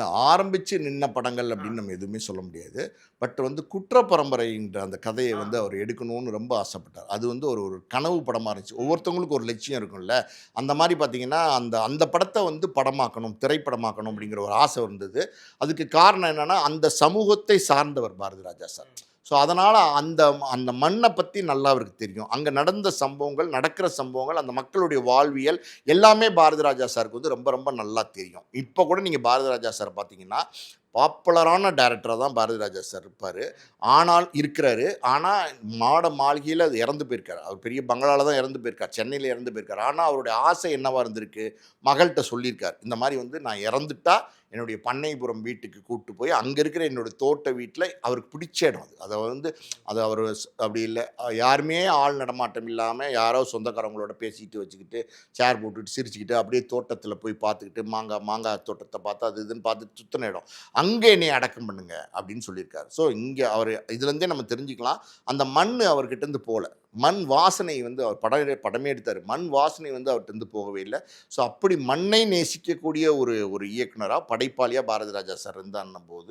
ஆரம்பிச்சு நின்ன படங்கள் அப்படின்னு நம்ம எதுவுமே சொல்ல முடியாது. பட் வந்து குற்ற பரம்பரைன்ற அந்த கதைய வந்து அவர் எடுக்கணும்னு ரொம்ப ஆசைப்பட்டார். அது வந்து ஒரு ஒரு கனவு படமா இருந்துச்சு. ஒவ்வொருத்தவங்களுக்கும் ஒரு லட்சியம் இருக்கும்ல. அந்த மாரி பார்த்தீங்கன்னா, அந்த அந்த படத்த வந்து படமாக்கணும், திரைப்படமாக்கணும் அப்படிங்கிற ஒரு ஆசை இருந்தது. அதுக்கு காரணம் என்னன்னா, அந்த சமூகத்தை சார்ந்தவர் பாரதிராஜா சார். ஸோ, அதனால அந்த அந்த மண்ண பத்தி நல்லா அவருக்கு தெரியும். அங்க நடந்த சம்பவங்கள், நடக்கிற சம்பவங்கள், அந்த மக்களுடைய வாழ்வியல் எல்லாமே பாரதிராஜா சாருக்கு வந்து ரொம்ப ரொம்ப நல்லா தெரியும். இப்ப கூட நீங்க பாரதிராஜா சார பார்த்தீங்கன்னா, பாப்புலரான டைரக்டரா தான் பாரதிராஜா சார் இருப்பாரு. ஆனால் இருக்கிறாரு. ஆனா மாட மாளிகையில அது இறந்து போயிருக்காரு. அவர் பெரிய பங்களால தான் இறந்து போயிருக்கார். சென்னையில இறந்து போயிருக்காரு. ஆனா அவருடைய ஆசை என்னவா இருந்திருக்கு? மகள்ட்ட சொல்லியிருக்கார். இந்த மாரி வந்து நான் இறந்துட்டா என்னுடைய பண்ணைபுரம் வீட்டுக்கு கூட்டு போய், அங்க இருக்கிற என்னோட தோட்ட வீட்ல அவருக்கு பிடிச்ச இடம் அது. அத வந்து அது அவரு அப்படி இல்ல. யாருமே ஆள் நடமாட்டம் இல்லாம, யாரோ சொந்தக்காரவங்களோட பேசிட்டு வச்சுக்கிட்டு, சேர் போட்டுட்டு, சிரிச்சுக்கிட்டு, அப்படியே தோட்டத்தில போய் பார்த்துக்கிட்டு, மாங்காய் தோட்டத்த பார்த்து, அது இதுன்னு பார்த்துட்டு சுத்துன இடம். அங்க என்னைய அடக்கம் பண்ணுங்க அப்படின்னு சொல்லியிருக்காரு. ஸோ, இங்க அவரு இதுலேருந்தே நம்ம தெரிஞ்சுக்கலாம். அந்த மண்ணு அவர்கிட்ட இருந்து போல. மண் வாசனை வந்து அவர் படமே எடுத்தாரு. மண் வாசனை வந்து அவர்ட்ட இருந்து போகவே இல்ல. ஸோ, அப்படி மண்ணை நேசிக்கக்கூடிய ஒரு ஒரு இயக்குனரா, படைப்பாளியா பாரதிராஜா சார் இருந்தாருன்னும்போது